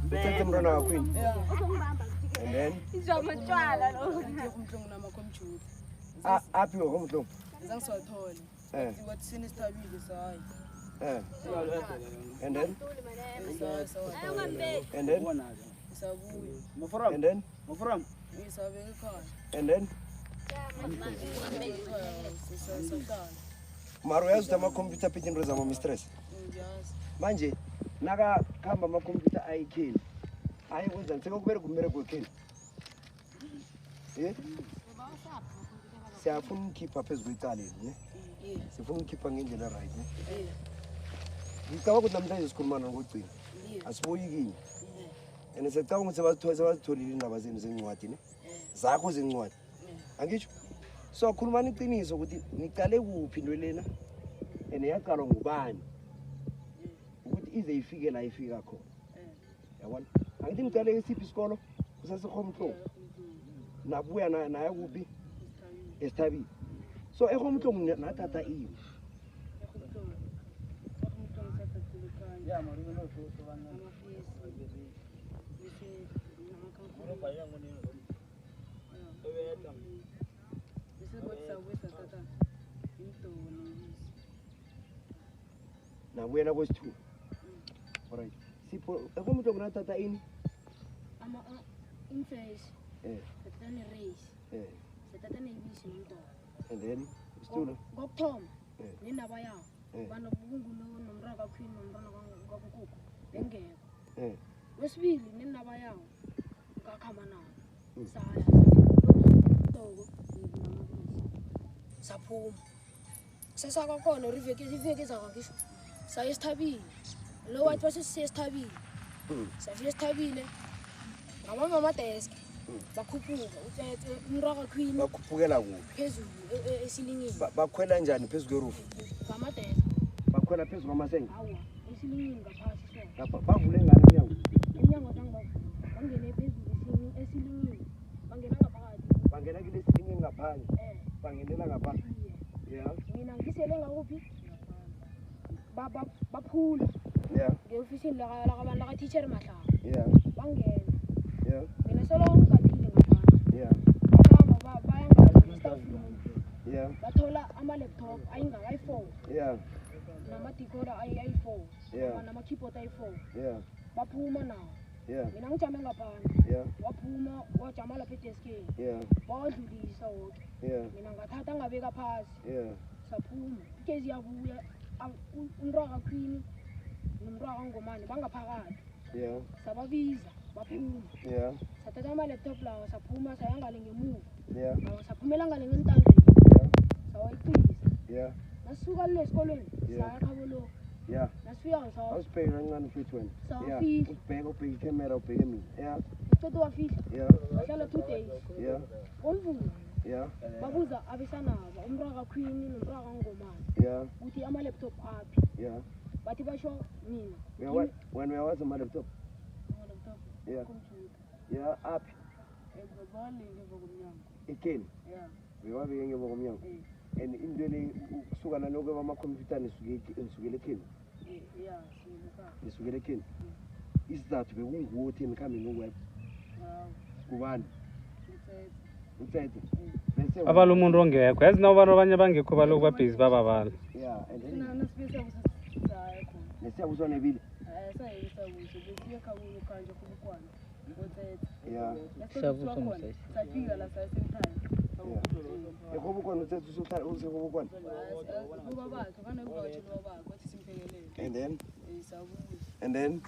Uthathe mntwana wakho yini? And then Izamtshwala lo. Umhlungu namakhompyutha. Aphi ngokomhlobo? Zangiswathole. Wathi sini sitabile sayi. And then? Sayi. And then? Sabuya. And then? Ngisabeka ekhaya. And then? Maro yazi ukuthi ama-computer aphethe into zama-mistress. Manje nakakhamba ama-computer ayikheli ayekwenzani sekukubereka umbereko wekheli siyafuna umkhipha phezu kwecaleni ne sifuna umkhipha ngendlela right ne ngicabanga ukuthi namhlanje sikhulumana ngokugcina asiboyikini and siyacabanga ukuthi sebazitholile indaba zenu zencwadi ne zakho zencwadi angisho so khulumani iqiniso ukuthi niqale kuphi into lena and yaqalwa ngubani ukuthi ize ifike la ifika khona yabona angithi niqale isiphi isikolo kusasekhomhlobo nabuya naye kuphi esithabile so ekhomhlobo nathatha ini nabuya nakwesithu alright sipho ekhomhlobo nathatha ini Inface. Sethatha race. Sethatha nebisi nomntwana. And then isitulo Ngokuthoma nendaba yawo. Bana kungulo nomraka queen nomntwana kwakukuku. Bengekho. Wesibili nendaba yawo. Ngakhamba nawo. Saya. Toko saphuma. Sesaka khona iveke zakakisho. Saya esithabile. Lo wathi wasesithabile. Safika esithabile. Ngabanga amadesk bakhuphuka uthethe umraka queen bakhuphukela kuphi phezulu esilingini bakhwela njani phezulu kwerufu ngamadesk bakhwela phezulu kwamasenge hawa esilingini ngaphasi lapha bavule ngani umnyango bangene phezulu esilingini bangena ngaphakathi bangena kule silingini ngaphandle bangenela ngaphandle mina ngisele ngakuphi baphula ngeofisini lakabantu laka-teacher Mahlaba bangena mina solo ngikaphile ngaphandle bahamba staff room bathola ama-laptop ayingaka-i4 nama-decoder ayi-4 nama-keyboard ayi-4 baphuma nawo mina ngijame ngaphandle waphuma wajama lapha edeskeni bawadlulisa woke mina ngathatha ngabeka phasi saphuma igezi yabuya umraka queen nomraka ngomane bangaphakathi sababiza baphuma sathatha ama-laptop lawa saphuma sayangale ngemuva saphumela ngale ngentandeni sawayiqisa nasuka lule esikolweni saya khabolo nasifika awusibheke kancane futhi wena sawafika ubheke ikamera ubheke mina isiqeda wafihla wahlala 2 days omvula babuza abesanaba umraka queen nomraka ngomane ukuthi ama-laptop aphi bathi basho mina wena uyawazi ama-laptop aphi ikeni uyawabeke ngemva komnyango and into le kusuka naloko amakhompyutha nisukele ekheni nisukele ekheni isizathu bekunguwo thini nikhambe ngoweb kubani uthethe abala umuntu ongekho yazi nawo abantu abanye bangekho balokhu babhizi bababala nesiyabuswa nebile ekhobukwana uthethe usekhobukwana and then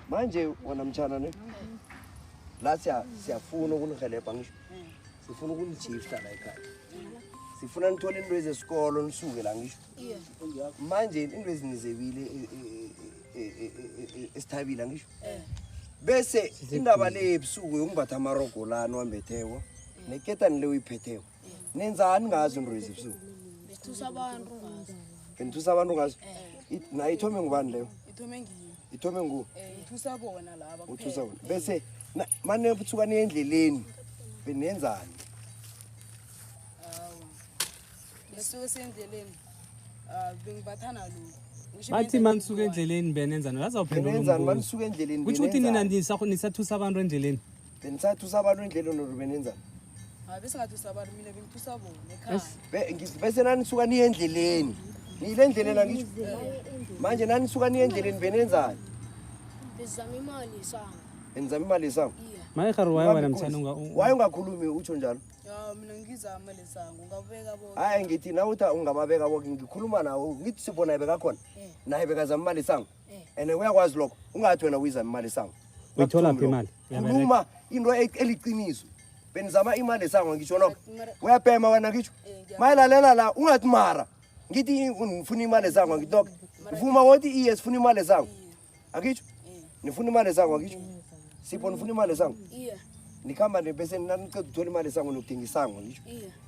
manje wena mtshana ne la siyafuna ukunihelebha ngisho sifuna ukunijifta la ekhaya sifuna nithole into ezesikolo nisuke la ngisho manje into ezinizebile esithabile ngisho bese indaba le ebusuku yokumbatha amarogo lana wambetheko neketani le uyiphetheko nenzani ngazo into ezibusuku nithusa abantu ngazo nayo ithome ngubani leyo ithome ngu ngithusa bona laba uthusa bona bese mane buthuka endleleni benenzani nisuke sendleleni bengibathana lo bathi manisuka endleleni benenzani yazawuphendula benenzani umbuzo manisuka endleleni kutsho ukuthi nina nisathusa abantu endleleni benisathusa abantu endleleni or benenzani bese ngathusa abantu mina bengithusa bona ekhaya bese nanisuka niye endleleni niyile endleleni angisho manje nanisuka niye endleleni benenzani bezama imali sango benzama imali sango maye khari waye wena mthana waye ungakhulumi utsho njalo ya mina ngizama lesango ngabeka bona hayi ngithi na uthi ungababeka bonke ngikhuluma nawo ngithi sibona bekakhona naye bekazama imali sango and uyakwazi lokho ungathi wena uyizama imali sango uyithola phi imali khuluma into eliqiniso benizama imali sango ngisho lokho uyabhema wena ngisho mayilalela la ungathi mara ngithi ngifuna imali sango ngithi lokho uvuma wothi iye sifuna imali sango akitsho nifuna imali sango akitsho sipho nifuna imali sango nikhamba bese naniceda ukuthola imali sango nokudinga isango ngisho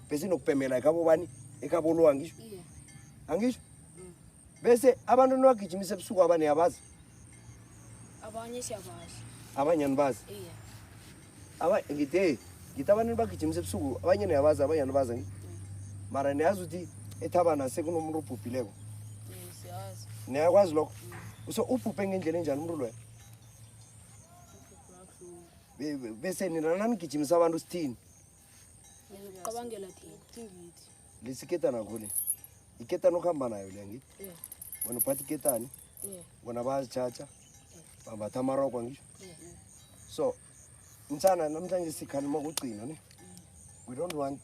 bese nokubhemela ekhabo bani ekhabo lowa ngisho angisho bese abantu niwagijimise ebusuku abanye yabazi abanye siyabazi abanye anibazi ngithi abantu nibagijimise ebusuku abanye niyabazi abanye anibazi mara niyazi ukuthi eThabana sekunomuntu obhubhileko siyazi niyakwazi lokho so ubhubhe ngendlela enjani umuntu loyo bese nina nanigijimisa abantu sithini ngicabangela thina ngithi lesiketana khole iketana okuhamba nayo leya ngithi wena uphatha iketani bona bayazichacha bambatha amarokwa ngisho so mthana namhlanje sikhalima ukugcina ne we don't want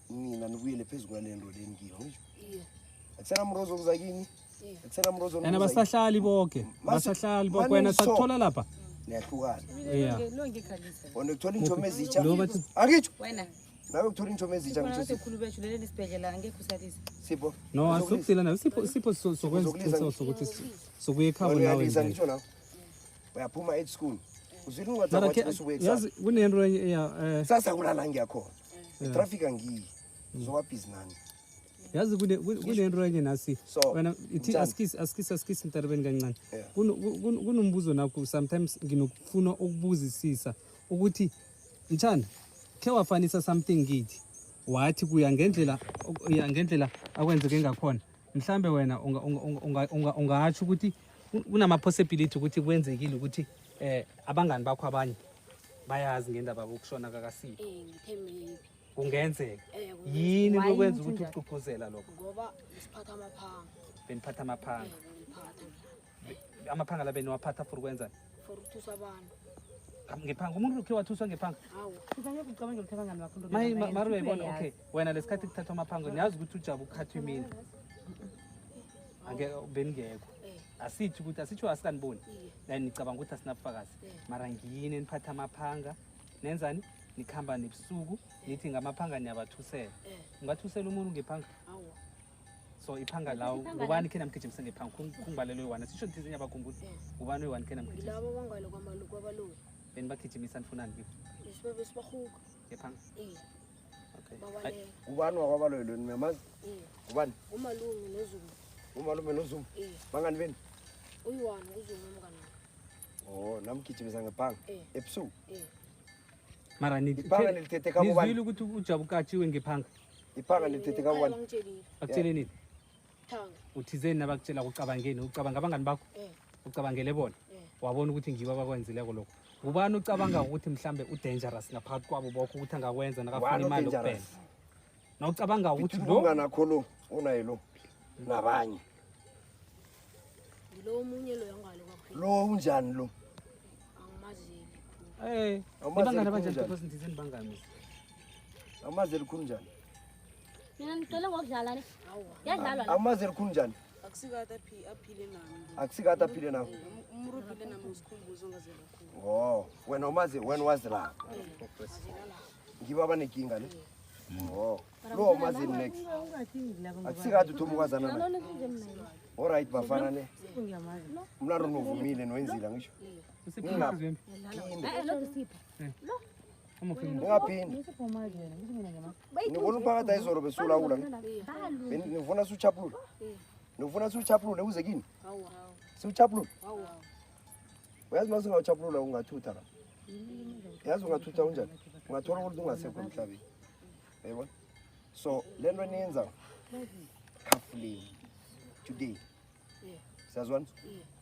nina nibuyele phezu kwale nto le ngiyo ngisho akusena mrozo kuza kini akusena mrozo and abasahlali bonke basahlali bonke wena sakuthola lapha niyahlukana yeah lo ngikhalisa wona ukuthola injomo ezitsha lo bathi akitsho wena nawe ukuthola injomo ezitsha khona ngisho sekhulu bethu leli sibhedlela angekho usalisa sipho no asukuzila nayo sipho sokwenza isiqiniseko sokuthi sokuye ekhabo nawe uyalisa ngisho nawe uyaphuma at school uzwile mara ungathi ke usuke yazi kunento ya sasa kulala ngiyakhona itraffic angiyi zoba busy nani yazi kunento enye nasi So, wena ithi Mthana. askisi mtaribeni kancane Yeah. kunombuzo nakho sometimes nginokufuna ukubuzisisa ukuthi mthanda khe wafanisa something ngithi wathi kuya ngendlela akwenzeke ngakhona mhlambe wena ungatsho ukuthi kunama possibility ukuthi kwenzekile ukuthi abangani bakho abanye bayazi ngendaba bokushona kakasipho ngithe maybe kungenzeka kungenzeka. yini lokwenza ukuthi uqhuqhuzela lokho ngoba siphatha amaphanga beniphatha amaphanga ngiphatha amaphanga la beniwaphatha for ukwenzani for ukuthusa abantu ngephanga umuntu ukhe wathuswa ngephanga hawu sizanye ukucabanga ukuthi abangani bakho mari uyayibona okay wena lesikhathi kuthathwa amaphanga niyazi ukuthi ujabu ukhathwa imini beningekho asithi ukuthi asitsho asikaniboni then nicabanga ukuthi asinabufakazi mara ngiyini eniphatha amaphanga nenzani nikhamba nebusuku nithi ngamaphanga niyabathusela ungathusela umuntu ngephanga hawu so iphanga lawo ngubani khe namgijimise ngephanga kungibalelwe one sisho ntizinya bakhumbula ubani oyi-one khe namgijimisa ngilabo bangalo kwabaloyi benibagijimisa nifunani kibo besibahuka ngephanga okay babaleka ubani wakwabaloyo lo niyamazi ubani umalungu nozumu umalume nozumu bangani beni uyi-one uzumu umngani namgijimisa ngephanga ebusuku mara iphanga nilithethe kabobani nizwile ukuthi ujabu ukatshiwe ngephanga iphanga nilithethe kabobani bangitshelile bakutshele nini thanga uthizeni nabakutshela ucabangeni ucabanga abangani bakho ucabangele bona wabona ukuthi ngibo abakwenzileko lokho ngubani ucabanga ukuthi mhlambe udangerous ngaphakathi kwabo bokho ukuthi angakwenza nakafuna imali okubhena na ucabanga ukuthi lo unganakho lo unaye lo nabanye ngilo omunye loyo angalo kwaphela lo unjani lo angimazeli ibangani abanjani because ndizeni bangani amazi elikhulu njani mina ngicela ngokudlala ne hawa yadlalwa amazi elikhulu njani akusikade aphile nami akusikade aphile nawo umuntu ophile nami usikhumbuzo ongazela khulu wena umazi wena wazi la ngibo abanekinga ne lo umazini next akusikade uthoma ukwazana na alright bafana ne mlaro novumile nowenzile ngisho ningaphindi nibona umphakathi ayizolo besulawula nifuna siuchaphulule nifuna siuchaphulule uze kini hawa siuchaphulule hawa uyazi uma singawuchaphulula ungathutha la yazi ungathutha unjani ungathola ukuthi ungasekho emhlabeni yayibona so le nto eniyenza khafuleni today Siyazwana? Yeah.